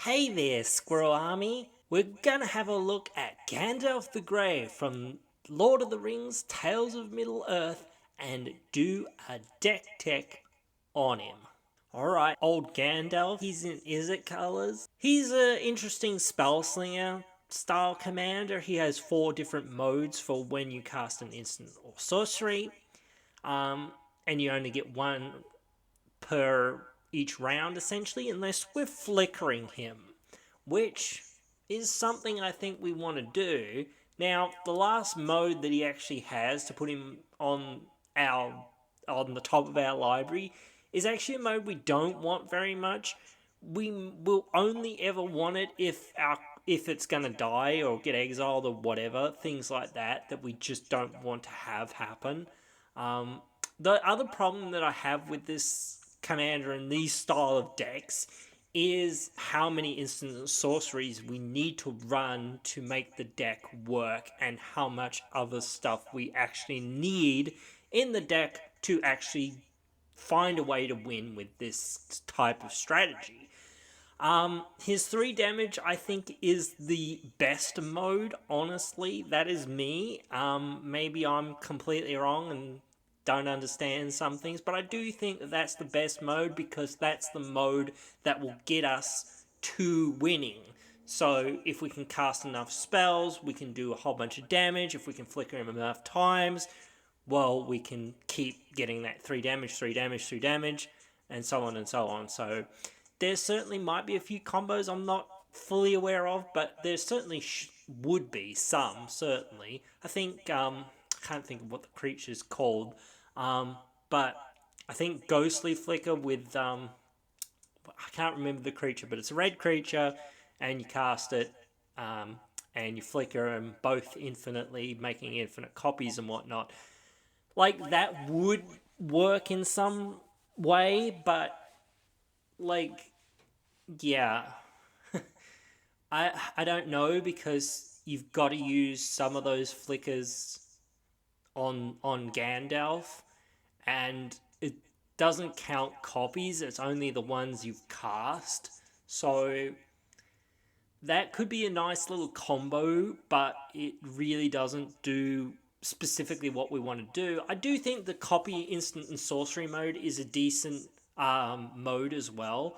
Hey there, Squirrel Army! We're gonna have a look at Gandalf the Grey from Lord of the Rings, Tales of Middle-earth, and do a deck tech on him. Alright, old Gandalf, he's in Izzet colors. He's an interesting spellslinger style commander. He has 4 different modes for when you cast an instant or sorcery, and you only get one per each round essentially, unless we're flickering him, which is something I think we want to do. Now, the last mode that he actually has to put him our on the top of our library is actually a mode we don't want very much. We will only ever want it if it's gonna die or get exiled or whatever, things like that we just don't want to have happen. The other problem that I have with this commander and these style of decks is how many instant sorceries we need to run to make the deck work, and how much other stuff we actually need in the deck to actually find a way to win with this type of strategy. His 3 damage, I think, is the best mode, honestly. That is me. Maybe I'm completely wrong and don't understand some things, but I do think that that's the best mode because that's the mode that will get us to winning. So if we can cast enough spells, we can do a whole bunch of damage. If we can flicker him enough times, well, we can keep getting that 3 damage, 3 damage, 3 damage, and so on and so on. So there certainly might be a few combos I'm not fully aware of, but there certainly would be some, certainly. I think, I can't think of what the creature's called, but I think Ghostly Flicker with, I can't remember the creature, but it's a red creature, and you cast it, and you flicker them both infinitely, making infinite copies and whatnot. Like, that would work in some way, but, like, yeah. I don't know, because you've got to use some of those flickers on Gandalf, and it doesn't count copies, it's only the ones you've cast. So that could be a nice little combo, but it really doesn't do specifically what we want to do. I do think the copy instant and sorcery mode is a decent mode as well.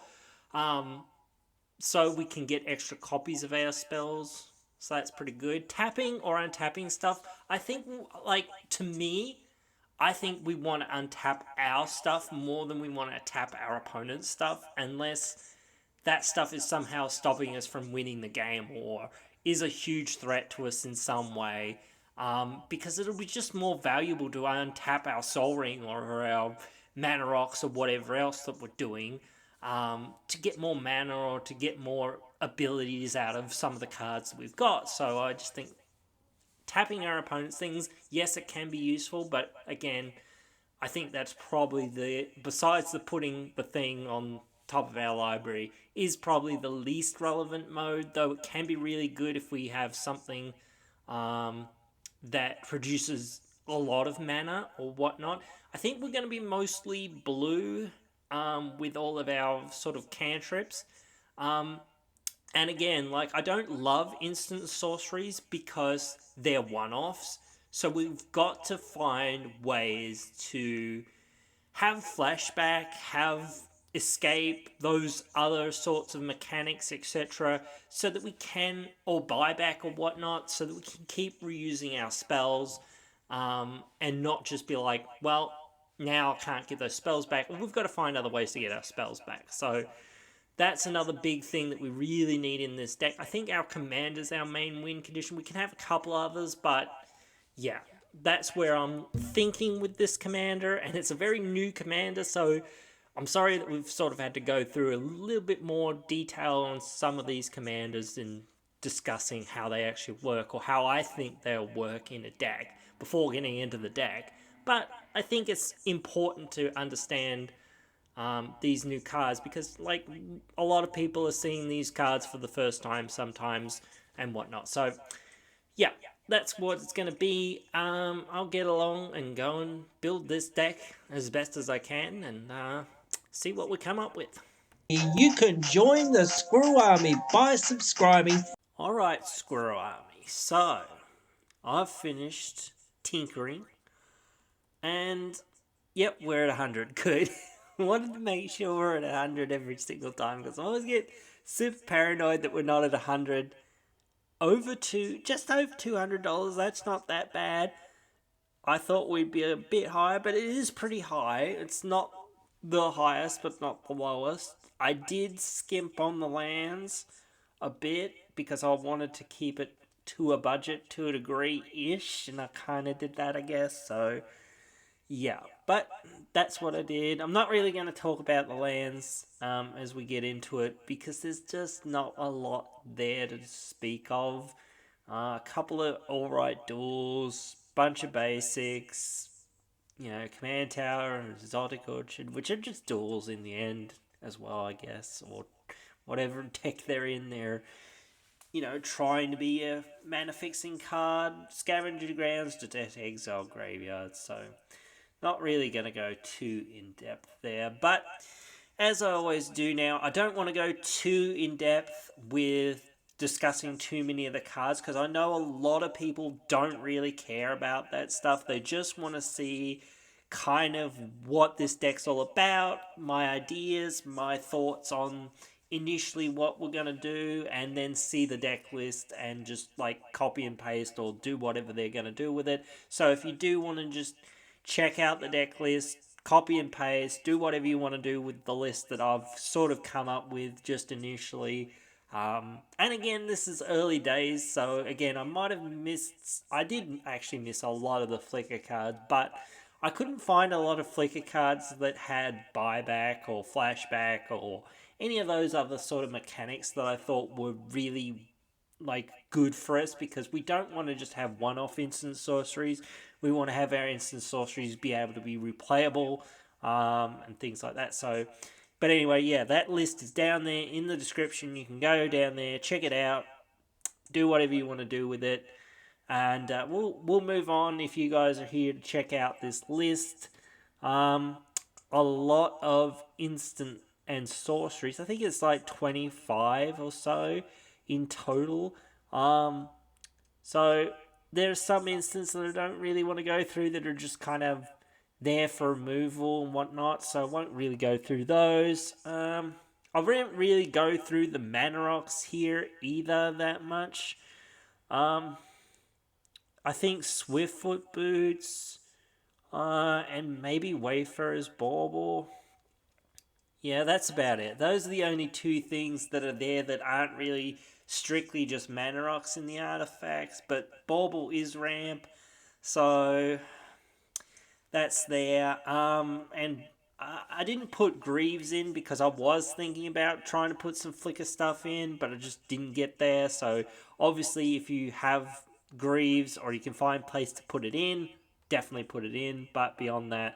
So we can get extra copies of our spells. So that's pretty good. Tapping or untapping stuff, I think, like, to me, I think we want to untap our stuff more than we want to tap our opponent's stuff, unless that stuff is somehow stopping us from winning the game or is a huge threat to us in some way. Because it'll be just more valuable to untap our Soul Ring or our Mana Rocks or whatever else that we're doing, to get more mana or to get more abilities out of some of the cards that we've got. So I just think tapping our opponent's things, yes, it can be useful, but again, I think that's probably besides the putting the thing on top of our library, is probably the least relevant mode, though it can be really good if we have something that produces a lot of mana or whatnot. I think we're going to be mostly blue with all of our sort of cantrips. And again, like, I don't love instant sorceries because they're one-offs. So we've got to find ways to have flashback, have escape, those other sorts of mechanics, etc., so that we can, or buyback or whatnot, so that we can keep reusing our spells, and not just be like, well, now I can't get those spells back. Well, we've got to find other ways to get our spells back. So that's another big thing that we really need in this deck. I think our commander's our main win condition. We can have a couple others, but yeah, that's where I'm thinking with this commander, and it's a very new commander, so I'm sorry that we've sort of had to go through a little bit more detail on some of these commanders in discussing how they actually work, or how I think they'll work in a deck before getting into the deck. But I think it's important to understand these new cards, because, like, a lot of people are seeing these cards for the first time sometimes and whatnot. So yeah, that's what it's going to be. I'll get along and go and build this deck as best as I can, and see what we come up with. You can join the Squirrel Army by subscribing. Alright, Squirrel Army. So, I've finished tinkering, and yep, we're at 100. Good. Wanted to make sure we're at 100 every single time because I always get super paranoid that we're not at 100. Just over $200. That's not that bad. I thought we'd be a bit higher, but it is pretty high. It's not the highest, but not the lowest. I did skimp on the lands a bit because I wanted to keep it to a budget to a degree ish, and I kind of did that, I guess. So, yeah, but that's what I did. I'm not really going to talk about the lands as we get into it because there's just not a lot there to speak of. A couple of alright duels, bunch of basics, Command Tower and Exotic Orchard, which are just duels in the end as well, I guess, or whatever deck they're in there. Trying to be a mana fixing card, Scavenger Grounds, Detect Exile Graveyard, so not really going to go too in depth there. But as I always do now, I don't want to go too in depth with discussing too many of the cards because I know a lot of people don't really care about that stuff. They just want to see kind of what this deck's all about, my ideas, my thoughts on initially what we're going to do, and then see the deck list and just like copy and paste or do whatever they're going to do with it. So if you do want to just check out the deck list, copy and paste, do whatever you want to do with the list that I've sort of come up with just initially. And again, this is early days, so again, I did actually miss a lot of the Flicker cards, but I couldn't find a lot of Flicker cards that had buyback or flashback or any of those other sort of mechanics that I thought were really good for us because we don't want to just have one-off instant sorceries. We want to have our instant sorceries be able to be replayable and things like that. So, but anyway, yeah, that list is down there in the description. You can go down there, check it out, do whatever you want to do with it, and we'll move on. If you guys are here to check out this list, a lot of instant and sorceries. I think it's like 25 or so in total. So there's some instances that I don't really want to go through that are just kind of there for removal and whatnot. So I won't really go through those. I won't really go through the mana rocks here either that much. I think Swiftfoot Boots and maybe Wayfarer's Bauble. Yeah, that's about it. Those are the only two things that are there that aren't really strictly just mana rocks in the artifacts, but Bauble is ramp, so that's there. And I didn't put Greaves in because I was thinking about trying to put some Flicker stuff in, but I just didn't get there. So obviously, if you have Greaves or you can find a place to put it in, definitely put it in. But beyond that,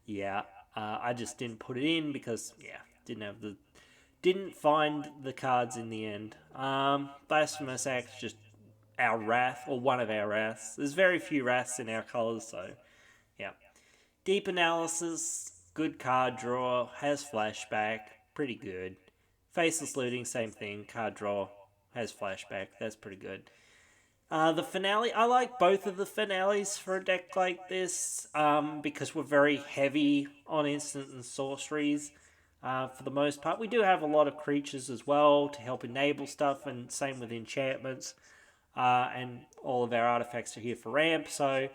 yeah, I just didn't put it in because didn't find the cards in the end. Blasphemous Axe, just our Wrath or one of our Wraths. There's very few Wraths in our colors, so yeah. Deep Analysis, good card draw, has flashback, pretty good. Faceless Looting, same thing, card draw, has flashback, that's pretty good. The finale, I like both of the finales for a deck like this because we're very heavy on instant and sorceries for the most part. We do have a lot of creatures as well to help enable stuff, and same with enchantments. And all of our artifacts are here for ramp, so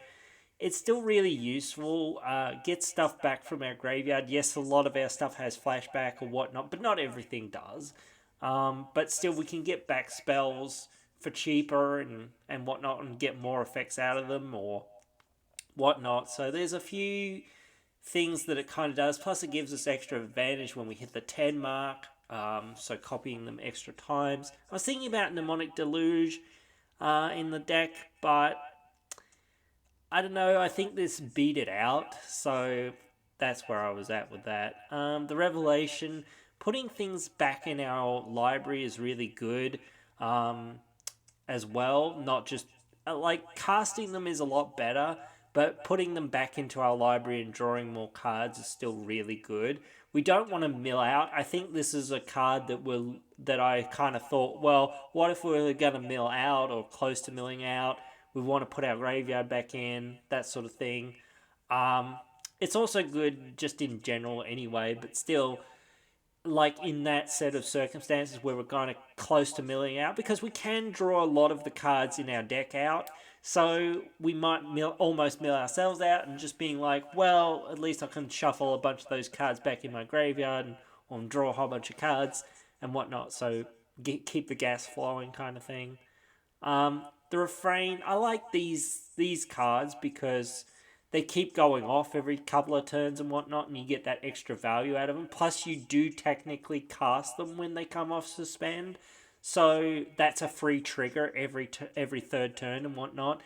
it's still really useful. Get stuff back from our graveyard. Yes, a lot of our stuff has flashback or whatnot, but not everything does. But still, we can get back spells for cheaper and whatnot and get more effects out of them or whatnot. So there's a few things that it kind of does. Plus, it gives us extra advantage when we hit the 10 mark. So copying them extra times. I was thinking about Mnemonic Deluge in the deck, but I don't know. I think this beat it out. So that's where I was at with that. The Revelation, putting things back in our library is really good. As well, not just casting them is a lot better, but putting them back into our library and drawing more cards is still really good. We don't want to mill out. I think this is a card that I kind of thought, well, what if we were going to mill out or close to milling out? We want to put our graveyard back in, that sort of thing. Um, it's also good just in general anyway, but still, like in that set of circumstances where we're kind of close to milling out, because we can draw a lot of the cards in our deck out. So we might almost mill ourselves out and just being like, well, at least I can shuffle a bunch of those cards back in my graveyard and draw a whole bunch of cards and whatnot. So keep the gas flowing, kind of thing. The refrain, I like these cards because they keep going off every couple of turns and whatnot, and you get that extra value out of them. Plus, you do technically cast them when they come off suspend, so that's a free trigger every third turn and whatnot.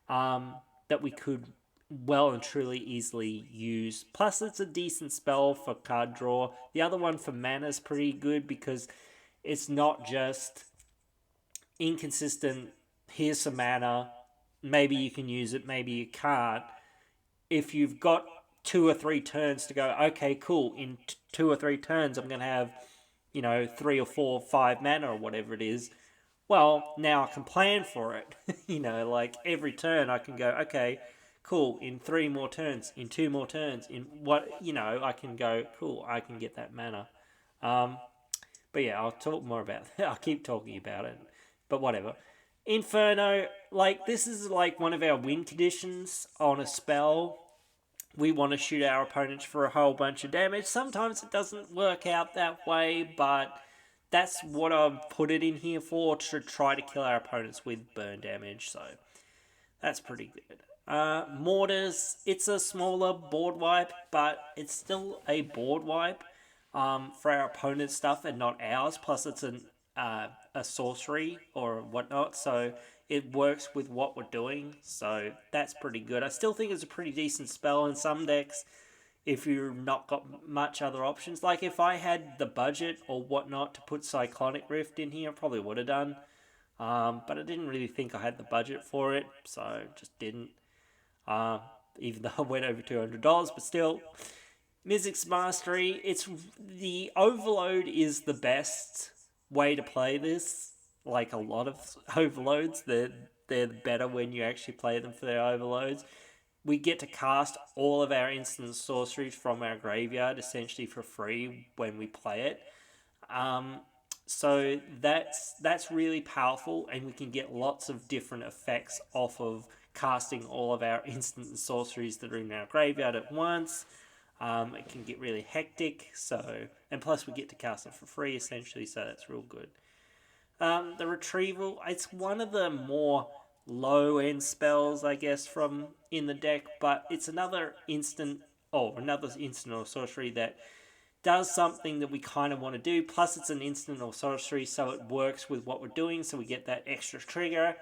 That we could well and truly easily use. Plus, it's a decent spell for card draw. The other one for mana is pretty good because it's not just inconsistent. Here's some mana. Maybe you can use it. Maybe you can't. If you've got 2 or 3 turns to go, okay, cool. In 2 or 3 turns, I'm going to have, 3 or 4, 5 mana or whatever it is. Well, now I can plan for it. Like every turn I can go, okay, cool. In 3 more turns, in 2 more turns, in what, I can go, cool. I can get that mana. But yeah, I'll talk more about it. I'll keep talking about it. But whatever. Inferno, like, this is like one of our win conditions on a spell. We want to shoot our opponents for a whole bunch of damage. Sometimes it doesn't work out that way, but that's what I've put it in here for, to try to kill our opponents with burn damage. So that's pretty good. Mortars, it's a smaller board wipe, but it's still a board wipe for our opponent's stuff and not ours. Plus, it's a sorcery or whatnot, so it works with what we're doing. So that's pretty good. I still think it's a pretty decent spell in some decks if you've not got much other options. Like if I had the budget or whatnot to put Cyclonic Rift in here, I probably would have done. But I didn't really think I had the budget for it, so just didn't. Even though I went over $200, but still. Mizzix's Mastery, the Overload is the best way to play this. Like a lot of overloads, they're better when you actually play them for their overloads. We get to cast all of our instant sorceries from our graveyard essentially for free when we play it. So that's really powerful, and we can get lots of different effects off of casting all of our instant sorceries that are in our graveyard at once. It can get really hectic, and plus we get to cast them for free essentially, so that's real good. The Retrieval, it's one of the more low end spells, I guess, from in the deck, but it's another instant or sorcery that does something that we kind of want to do. Plus, it's an instant or sorcery, so it works with what we're doing, so we get that extra trigger.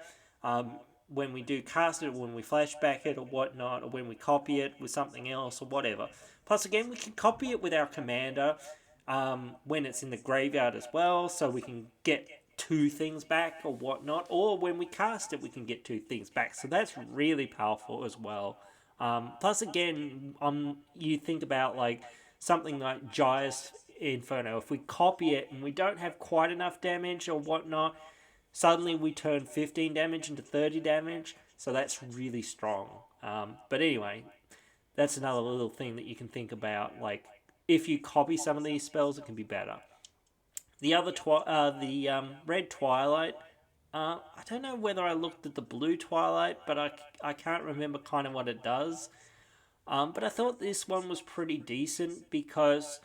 When we do cast it, or when we flashback it, or whatnot, or when we copy it with something else, or whatever. Plus, again, we can copy it with our commander when it's in the graveyard as well, so we can get 2 things back, or whatnot. Or when we cast it, we can get 2 things back. So that's really powerful as well. Plus, again, you think about like something like Giant's Inferno. If we copy it and we don't have quite enough damage or whatnot, suddenly we turn 15 damage into 30 damage, so that's really strong. But anyway, that's another little thing that you can think about. Like, if you copy some of these spells, it can be better. The other Red Twilight, I don't know whether I looked at the Blue Twilight, but I can't remember kind of what it does. But I thought this one was pretty decent because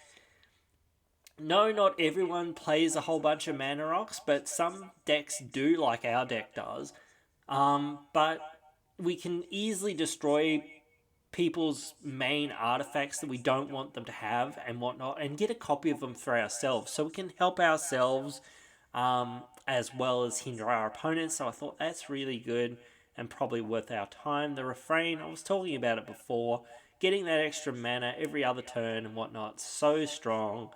no, not everyone plays a whole bunch of mana rocks, but some decks do, like our deck does. But we can easily destroy people's main artifacts that we don't want them to have and whatnot, and get a copy of them for ourselves, so we can help ourselves as well as hinder our opponents. So I thought that's really good and probably worth our time. The Refrain, I was talking about it before, getting that extra mana every other turn and whatnot, so strong.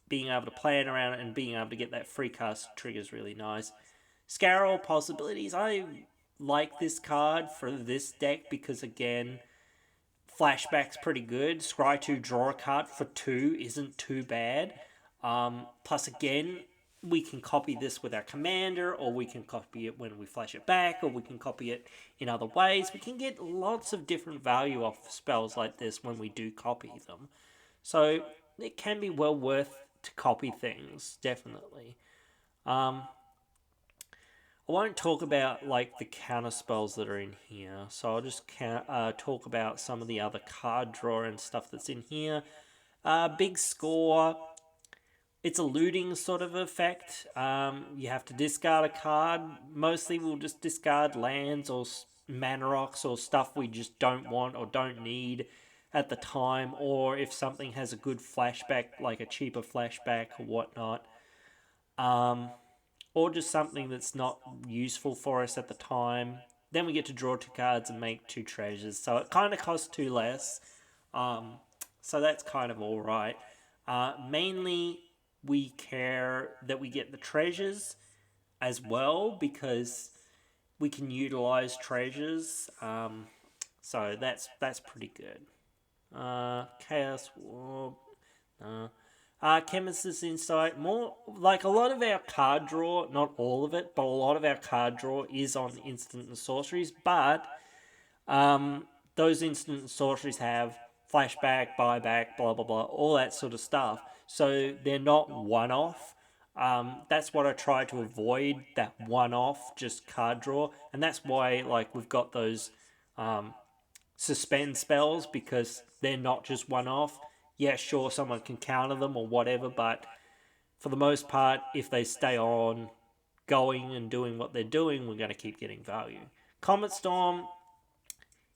Being able to plan around it and being able to get that free cast trigger is really nice. Scarrow Possibilities, I like this card for this deck because, again, flashback's pretty good. Scry 2 draw a card for 2 isn't too bad. Plus, again, we can copy this with our commander, or we can copy it when we flash it back, or we can copy it in other ways. We can get lots of different value off spells like this when we do copy them. So it can be well worth to copy things, definitely. I won't talk about like the counter spells that are in here, so I'll just talk about some of the other card draw and stuff that's in here. Big score. It's a looting sort of effect. You have to discard a card. Mostly we'll just discard lands or mana rocks or stuff we just don't want or don't need at the time, or if something has a good flashback, like a cheaper flashback or whatnot. Or just something that's not useful for us at the time. Then we get to draw 2 cards and make 2 treasures. So it kind of costs 2 less. So that's kind of alright. Mainly, we care that we get the treasures as well because we can utilize treasures. So that's pretty good. Chaos War. Chemist's Insight, more like a lot of our card draw, not all of it, but a lot of our card draw is on instant and sorceries, but those instant and sorceries have flashback, buyback, blah blah blah, all that sort of stuff. So they're not one-off. That's what I try to avoid, that one-off just card draw, and that's why like we've got those suspend spells, because they're not just one-off. Yeah, sure, someone can counter them or whatever, but for the most part, if they stay on going and doing what they're doing, we're going to keep getting value. Comet Storm,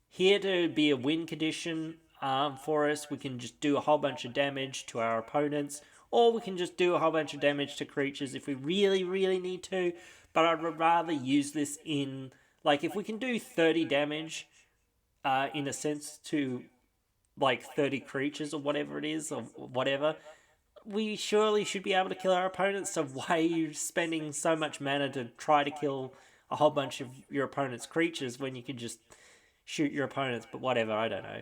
here to be a win condition for us. We can just do a whole bunch of damage to our opponents, or we can just do a whole bunch of damage to creatures if we really, really need to. But I'd rather use this in, like, if we can do 30 damage, in a sense, to like 30 creatures or whatever it is, or whatever, we surely should be able to kill our opponents. So why are you spending so much mana to try to kill a whole bunch of your opponent's creatures when you can just shoot your opponents? But whatever, I don't know.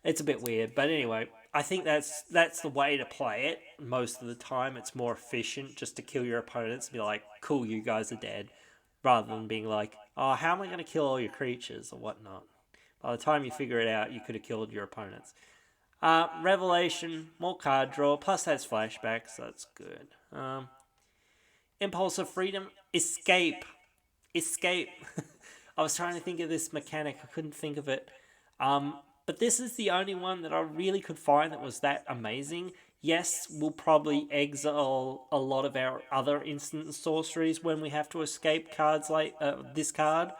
It's a bit weird. But anyway, I think that's the way to play it most of the time. It's more efficient just to kill your opponents and be like, cool, you guys are dead, rather than being like, oh, how am I going to kill all your creatures or whatnot? By the time you figure it out, you could have killed your opponents. Revelation, more card draw, plus that's flashback, so that's good. Impulse of Freedom, Escape. Escape. I was trying to think of this mechanic, I couldn't think of it. But this is the only one that I really could find that was that amazing. Yes, we'll probably exile a lot of our other instant sorceries when we have to escape cards like this card.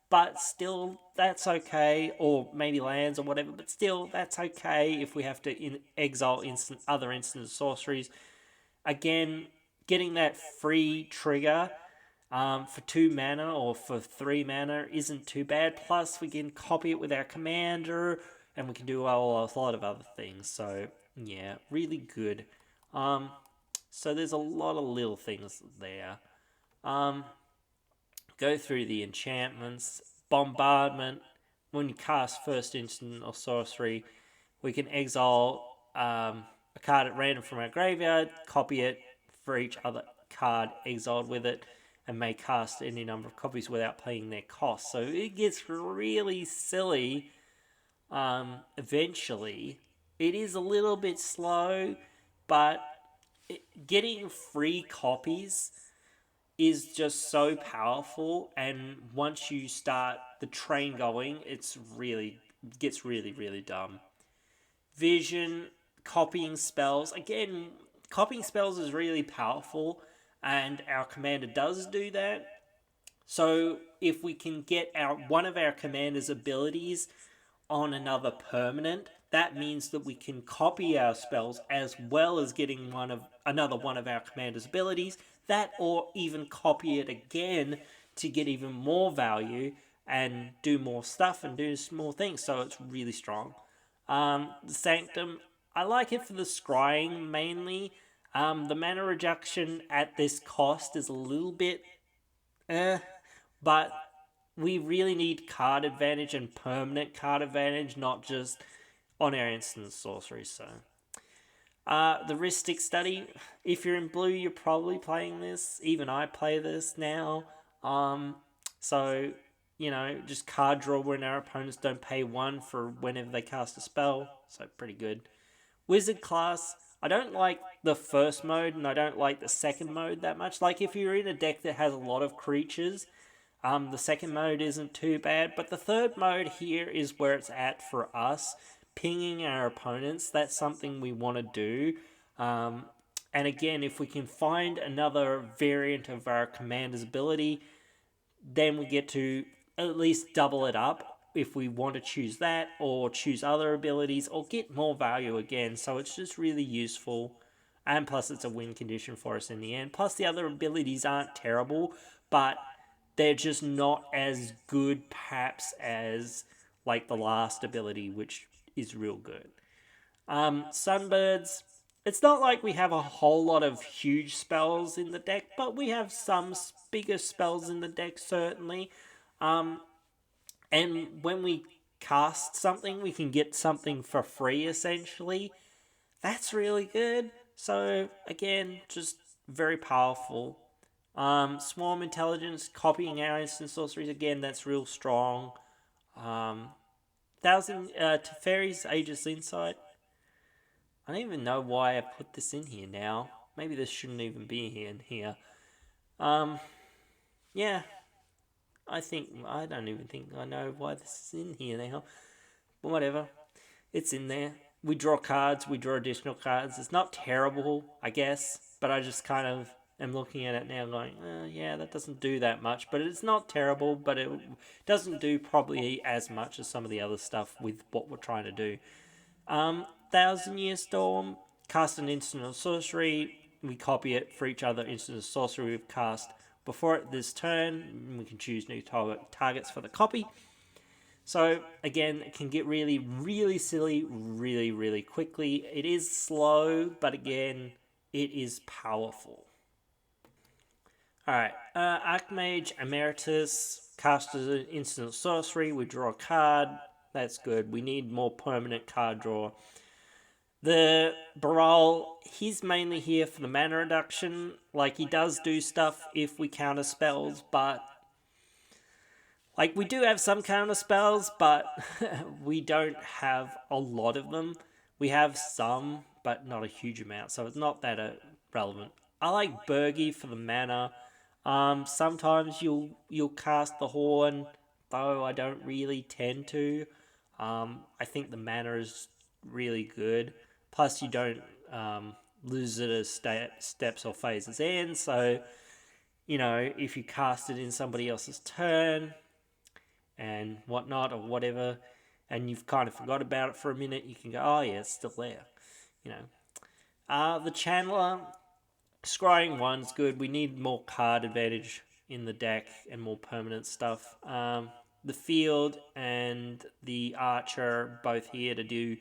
But still, that's okay, or maybe lands or whatever, but still, that's okay if we have to exile other instant sorceries. Again, getting that free trigger for 2 mana or for 3 mana isn't too bad. Plus, we can copy it with our commander, and we can do a lot of other things. So, yeah, really good. So there's a lot of little things there. Go through the enchantments. Bombardment. When you cast first instant or sorcery, we can exile a card at random from our graveyard, copy it for each other card exiled with it, and may cast any number of copies without paying their cost. So it gets really silly eventually. It is a little bit slow, but getting free copies is just so powerful, and once you start the train going, gets really dumb. Vision, copying spells. Again, copying spells is really powerful, and our commander does do that. So if we can get one of our commander's abilities on another permanent, that means that we can copy our spells as well as getting another one of our commander's abilities, that or even copy it again to get even more value and do more stuff and do more things. So it's really strong. The Sanctum, I like it for the scrying mainly. The mana reduction at this cost is a little bit but we really need card advantage and permanent card advantage, not just on our instant sorcery. So, the Ristic Study. If you're in blue, you're probably playing this. Even I play this now. Um, so just card draw when our opponents don't pay one for whenever they cast a spell. So pretty good. Wizard class. I don't like the first mode and I don't like the second mode that much. Like if you're in a deck that has a lot of creatures, the second mode isn't too bad, but the third mode here is where it's at for us. Pinging our opponents, that's something we want to do. And again, if we can find another variant of our commander's ability, then we get to at least double it up if we want to choose that or choose other abilities or get more value again. So it's just really useful. And plus, it's a win condition for us in the end. Plus, the other abilities aren't terrible, but they're just not as good, perhaps, as like the last ability, which is real good. Sunbirds. It's not like we have a whole lot of huge spells in the deck, but we have some bigger spells in the deck, certainly. And when we cast something, we can get something for free, essentially. That's really good. So, again, just very powerful. Swarm Intelligence, copying our instant sorceries, again, that's real strong. Teferi's Aegis Insight. I don't even know why I put this in here now. Maybe this shouldn't even be in here. Yeah, I don't even think I know why this is in here now. But whatever, it's in there. We draw cards, we draw additional cards. It's not terrible, I guess, but I just kind of am looking at it now going, yeah, that doesn't do that much. But it's not terrible, but it doesn't do probably as much as some of the other stuff with what we're trying to do. 1,000-Year Storm, cast an instant or sorcery. We copy it for each other instant or sorcery we've cast before it this turn. We can choose new targets for the copy. So again, it can get really, really silly really, really quickly. It is slow, but again, it is powerful. Alright, Archmage Emeritus casts an instant sorcery. We draw a card. That's good. We need more permanent card draw. The Baral, he's mainly here for the mana reduction. Like, he does do stuff if we counter spells, but like, we do have some counter spells, but we don't have a lot of them. We have some, but not a huge amount, so it's not that relevant. I like Bergie for the mana. Sometimes you'll cast the Horn, though I don't really tend to. I think the mana is really good. Plus, you don't lose it as steps or phases end, so if you cast it in somebody else's turn and whatnot or whatever, and you've kind of forgot about it for a minute, you can go, oh yeah, it's still there. The Channeler, scrying 1's good. We need more card advantage in the deck and more permanent stuff. The Field and the Archer, both here to do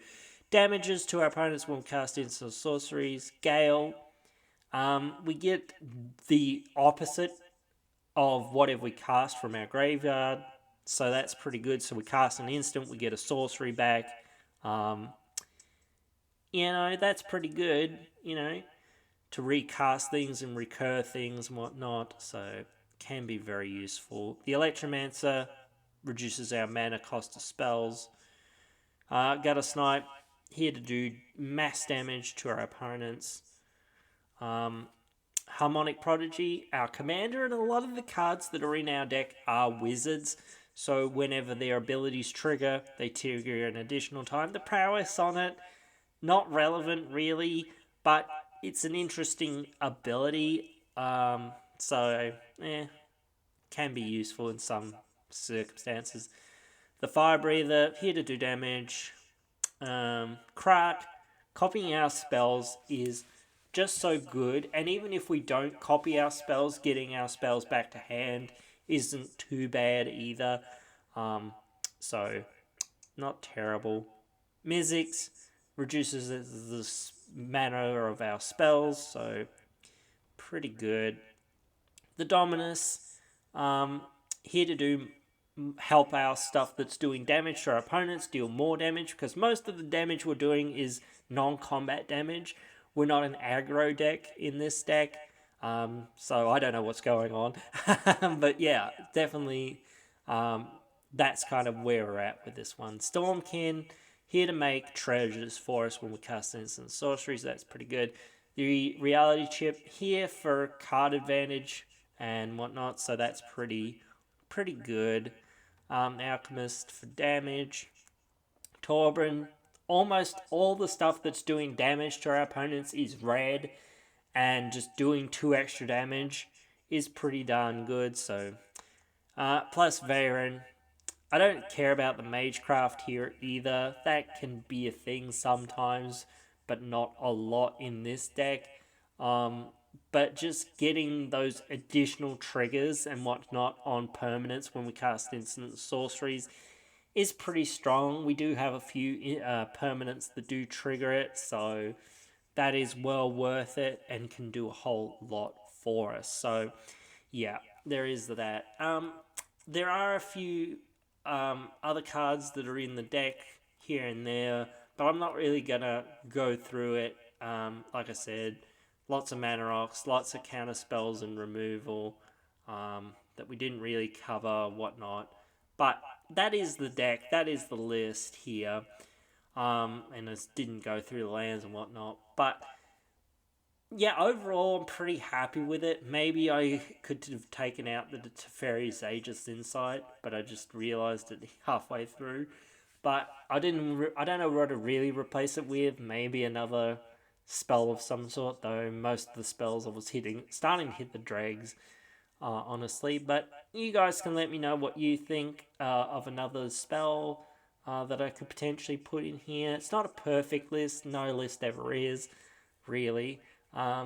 damages to our opponents when we cast instant sorceries. Gale, we get the opposite of whatever we cast from our graveyard, so that's pretty good. So we cast an instant, we get a sorcery back. That's pretty good, to recast things and recur things and whatnot, so can be very useful. The Electromancer reduces our mana cost of spells. Gutter Snipe, here to do mass damage to our opponents. Harmonic Prodigy, our commander, and a lot of the cards that are in our deck are wizards, so whenever their abilities trigger, they trigger an additional time. The prowess on it, not relevant really, but it's an interesting ability, so can be useful in some circumstances. The Fire Breather, here to do damage. Crack, copying our spells is just so good, and even if we don't copy our spells, getting our spells back to hand isn't too bad either. So, not terrible. Mizzix reduces the mana of our spells, so pretty good. The Dominus, here to do help our stuff that's doing damage to our opponents deal more damage, because most of the damage we're doing is non-combat damage. We're not an aggro deck in this deck, so I don't know what's going on. But yeah, definitely that's kind of where we're at with this one. Stormkin, here to make treasures for us when we cast instant sorceries. That's pretty good. The reality chip here for card advantage and whatnot, so that's pretty good. Alchemist for damage. Torbrun, almost all the stuff that's doing damage to our opponents is red, and just doing 2 extra damage is pretty darn good. So, plus Varen, I don't care about the Magecraft here either. That can be a thing sometimes, but not a lot in this deck. But just getting those additional triggers and whatnot on permanents when we cast instant sorceries is pretty strong. We do have a few permanents that do trigger it, so that is well worth it and can do a whole lot for us. So, yeah, there is that. There are a few other cards that are in the deck here and there, but I'm not really gonna go through it. Like I said, lots of mana rocks, lots of counter spells and removal that we didn't really cover, whatnot. But that is the deck. That is the list here. And I didn't go through the lands and whatnot, but yeah, overall, I'm pretty happy with it. Maybe I could have taken out the Teferi's Aegis Insight, but I just realised it halfway through. But I didn't. I don't know what to really replace it with. Maybe another spell of some sort. Though most of the spells I was starting to hit the dregs, honestly. But you guys can let me know what you think of another spell that I could potentially put in here. It's not a perfect list. No list ever is, really.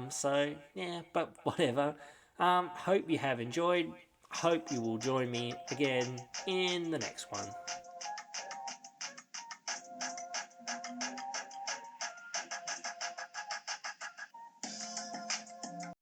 So, yeah, but whatever. Hope you have enjoyed. Hope you will join me again in the next one.